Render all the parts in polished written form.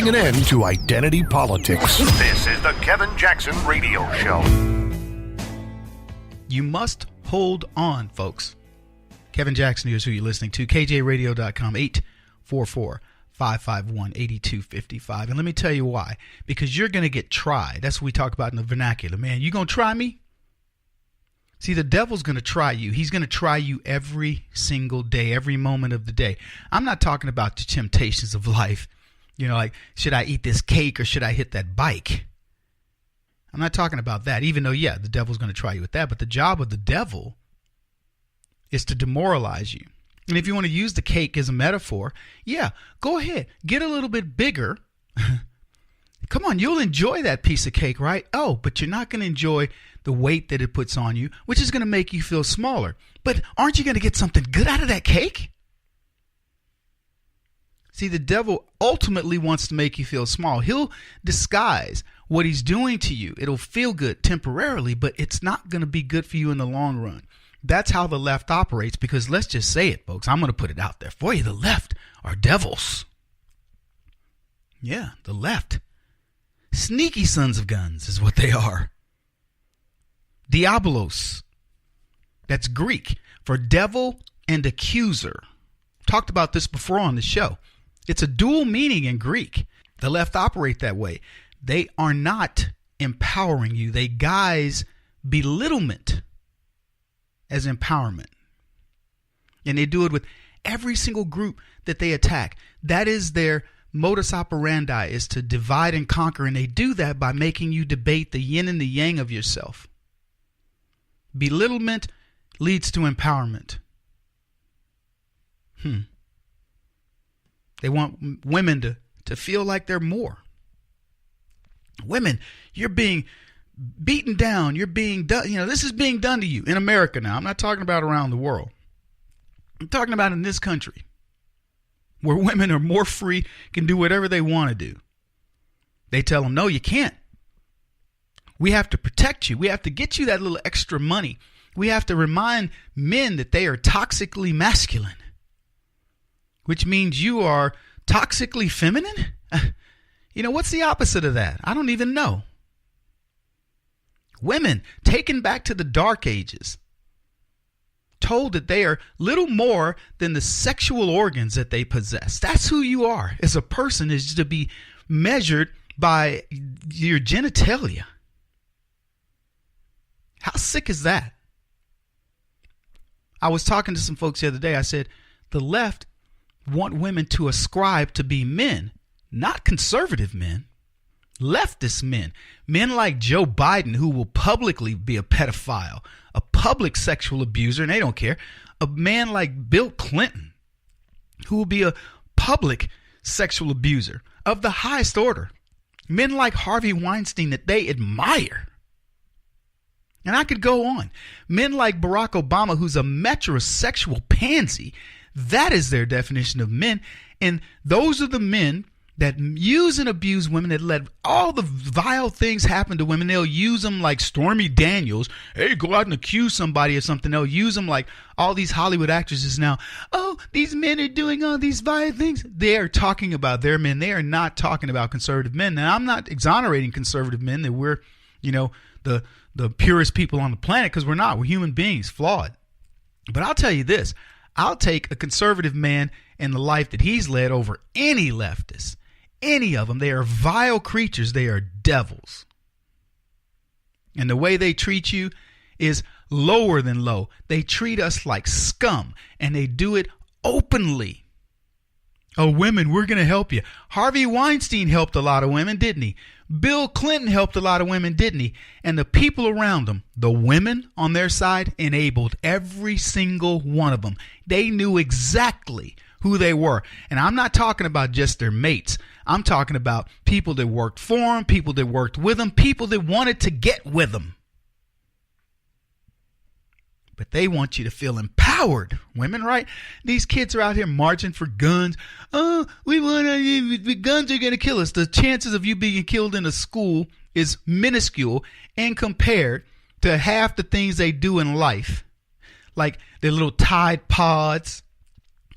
putting an end to identity politics. This is the Kevin Jackson Radio Show. You must hold on, folks. Kevin Jackson here is who you're listening to. KJRadio.com, 844-551-8255. And let me tell you why. Because you're going to get tried. That's what we talk about in the vernacular. Man, you going to try me? See, the devil's going to try you. He's going to try you every single day, every moment of the day. I'm not talking about the temptations of life. You know, like, should I eat this cake or should I hit that bike? I'm not talking about that, even though, yeah, the devil's going to try you with that. But the job of the devil is to demoralize you. And if you want to use the cake as a metaphor, yeah, go ahead. Get a little bit bigger. Come on, you'll enjoy that piece of cake, right? Oh, but you're not going to enjoy the weight that it puts on you, which is going to make you feel smaller. But aren't you going to get something good out of that cake? See, the devil ultimately wants to make you feel small. He'll disguise what he's doing to you. It'll feel good temporarily, but it's not going to be good for you in the long run. That's how the left operates, because let's just say it, folks. I'm going to put it out there for you. The left are devils. Yeah, the left. Sneaky sons of guns is what they are. Diabolos. That's Greek for devil and accuser. Talked about this before on the show. It's a dual meaning in Greek. The left operate that way. They are not empowering you. They guise belittlement as empowerment. And they do it with every single group that they attack. That is their modus operandi, is to divide and conquer. And they do that by making you debate the yin and the yang of yourself. Belittlement leads to empowerment. They want women to feel like they're more. Women, you're being beaten down. You're being done. You know, this is being done to you in America now. I'm not talking about around the world. I'm talking about in this country, where women are more free, can do whatever they want to do. They tell them, no, you can't. We have to protect you. We have to get you that little extra money. We have to remind men that they are toxically masculine, which means you are toxically feminine. You know, what's the opposite of that? I don't even know. Women taken back to the dark ages, told that they are little more than the sexual organs that they possess. That's who you are as a person, is to be measured by your genitalia. How sick is that? I was talking to some folks the other day. I said, the left want women to ascribe to be men, not conservative men, leftist men, men like Joe Biden, who will publicly be a pedophile, a public sexual abuser, and they don't care. A man like Bill Clinton, who will be a public sexual abuser of the highest order. Men like Harvey Weinstein that they admire. And I could go on. Men like Barack Obama, who's a metrosexual pansy. That is their definition of men. And those are the men that use and abuse women, that let all the vile things happen to women. They'll use them like Stormy Daniels. Hey, go out and accuse somebody of something. They'll use them like all these Hollywood actresses now. Oh, these men are doing all these vile things. They are talking about their men. They are not talking about conservative men. Now, I'm not exonerating conservative men, that we're, you know, the purest people on the planet, because we're not. We're human beings, flawed. But I'll tell you this. I'll take a conservative man and the life that he's led over any leftist. Any of them. They are vile creatures. They are devils. And the way they treat you is lower than low. They treat us like scum, and they do it openly. Oh, women, we're going to help you. Harvey Weinstein helped a lot of women, didn't he? Bill Clinton helped a lot of women, didn't he? And the people around them, the women on their side, enabled every single one of them. They knew exactly who they were. And I'm not talking about just their mates. I'm talking about people that worked for them, people that worked with them, people that wanted to get with them. But they want you to feel empowered, women, right? These kids are out here marching for guns. Oh, guns are going to kill us. The chances of you being killed in a school is minuscule and compared to half the things they do in life. Like their little Tide Pods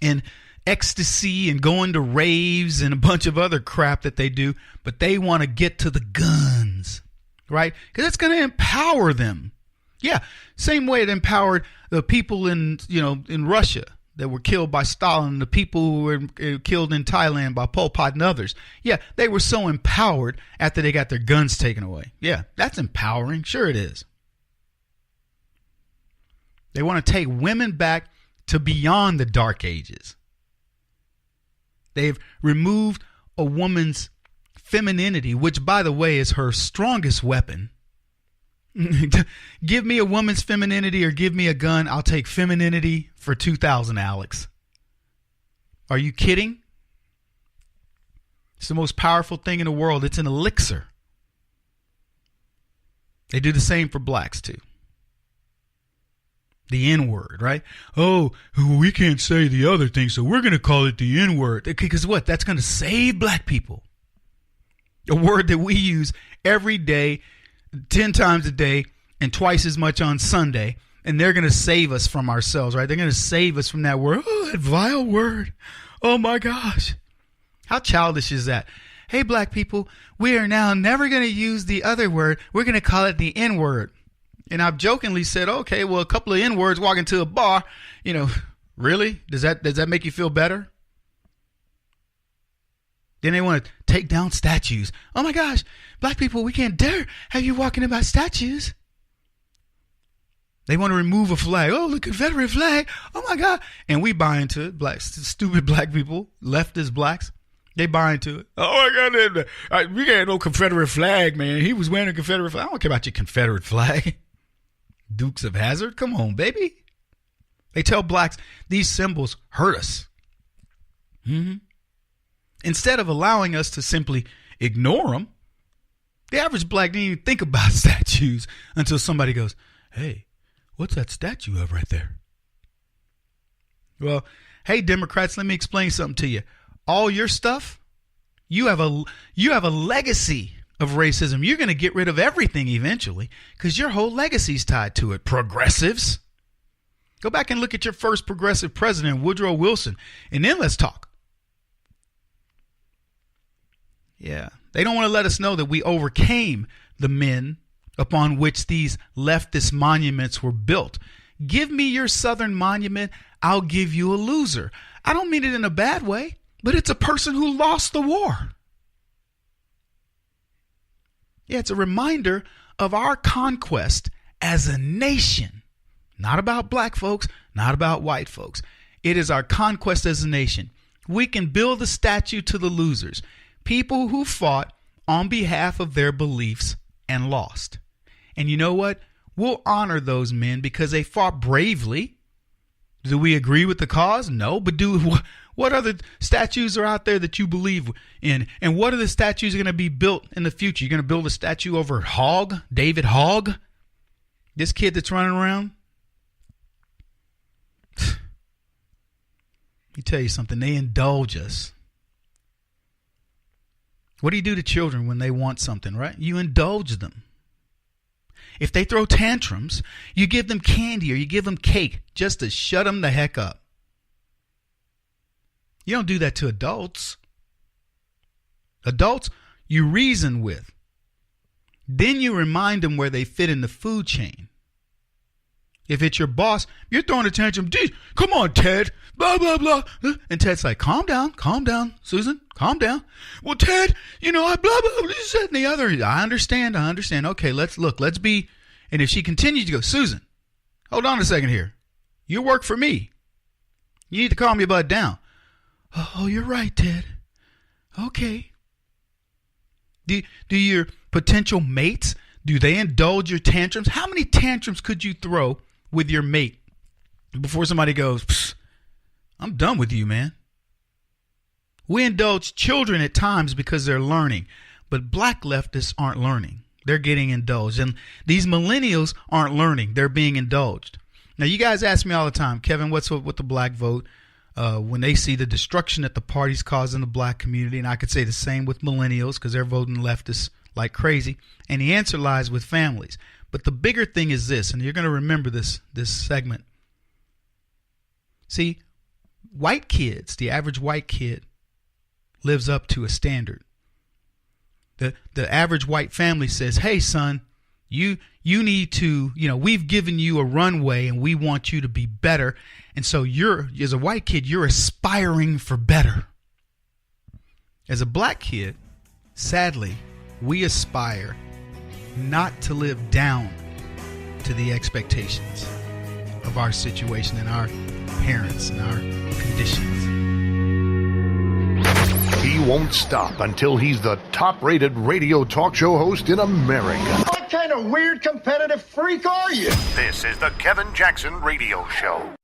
and ecstasy and going to raves and a bunch of other crap that they do, but they want to get to the guns, right? Because it's going to empower them. Yeah, same way it empowered the people in Russia that were killed by Stalin, the people who were killed in Thailand by Pol Pot and others. Yeah, they were so empowered after they got their guns taken away. Yeah, that's empowering. Sure it is. They want to take women back to beyond the dark ages. They've removed a woman's femininity, which, by the way, is her strongest weapon. Give me a woman's femininity or give me a gun. I'll take femininity for 2,000, Alex. Are you kidding? It's the most powerful thing in the world. It's an elixir. They do the same for blacks, too. The N-word, right? Oh, we can't say the other thing, so we're going to call it the N-word. Because what? That's going to save black people. A word that we use every day, 10 times a day, and twice as much on Sunday. And they're going to save us from ourselves, right? They're going to save us from that word. Oh, that vile word. Oh, my gosh. How childish is that? Hey, black people, we are now never going to use the other word. We're going to call it the N-word. And I've jokingly said, okay, well, a couple of N-words walk into a bar, really? Does that make you feel better? Then they want to take down statues. Oh my gosh, black people, we can't dare have you walking about statues. They want to remove a flag. Oh, the Confederate flag. Oh my God. And we buy into it. Stupid black people, leftist blacks. They buy into it. Oh my God, we got no Confederate flag, man. He was wearing a Confederate flag. I don't care about your Confederate flag. Dukes of Hazzard? Come on, baby. They tell blacks these symbols hurt us. Instead of allowing us to simply ignore them, the average black didn't even think about statues until somebody goes, hey, what's that statue of right there? Well, hey, Democrats, let me explain something to you. All your stuff, you have a legacy of racism. You're going to get rid of everything eventually because your whole legacy's tied to it. Progressives. Go back and look at your first progressive president, Woodrow Wilson, and then let's talk. Yeah. They don't want to let us know that we overcame the men upon which these leftist monuments were built. Give me your Southern monument. I'll give you a loser. I don't mean it in a bad way, but it's a person who lost the war. Yeah, it's a reminder of our conquest as a nation. Not about black folks, not about white folks. It is our conquest as a nation. We can build a statue to the losers, people who fought on behalf of their beliefs and lost. And you know what? We'll honor those men because they fought bravely. Do we agree with the cause? No, but what other statues are out there that you believe in? And what are the statues going to be built in the future? You're going to build a statue over Hogg, David Hogg, this kid that's running around? Let me tell you something. They indulge us. What do you do to children when they want something, right? You indulge them. If they throw tantrums, you give them candy or you give them cake just to shut them the heck up. You don't do that to adults. Adults, you reason with. Then you remind them where they fit in the food chain. If it's your boss, you're throwing a tantrum. Come on, Ted. Blah, blah, blah. And Ted's like, calm down, Susan. Calm down. Well, Ted, I blah, blah, this and the other. I understand. Okay, let's be. And if she continues to go, Susan, hold on a second here. You work for me. You need to calm your butt down. Oh, you're right, Ted. Okay. Do your potential mates, do they indulge your tantrums? How many tantrums could you throw with your mate before somebody goes, I'm done with you, man? We indulge children at times because they're learning, but black leftists aren't learning. They're getting indulged. And these millennials aren't learning. They're being indulged. Now, you guys ask me all the time, Kevin, what's up with the black vote? When they see the destruction that the party's causing the black community, and I could say the same with millennials because they're voting leftists like crazy. And the answer lies with families. But the bigger thing is this, and you're going to remember this segment. See, white kids, the average white kid lives up to a standard. The average white family says, hey, son, you need to, we've given you a runway and we want you to be better. And so as a white kid, you're aspiring for better. As a black kid, sadly, we aspire not to live down to the expectations of our situation and our parents and our conditions. He won't stop until he's the top-rated radio talk show host in America. What kind of weird competitive freak are you? This is the Kevin Jackson Radio Show.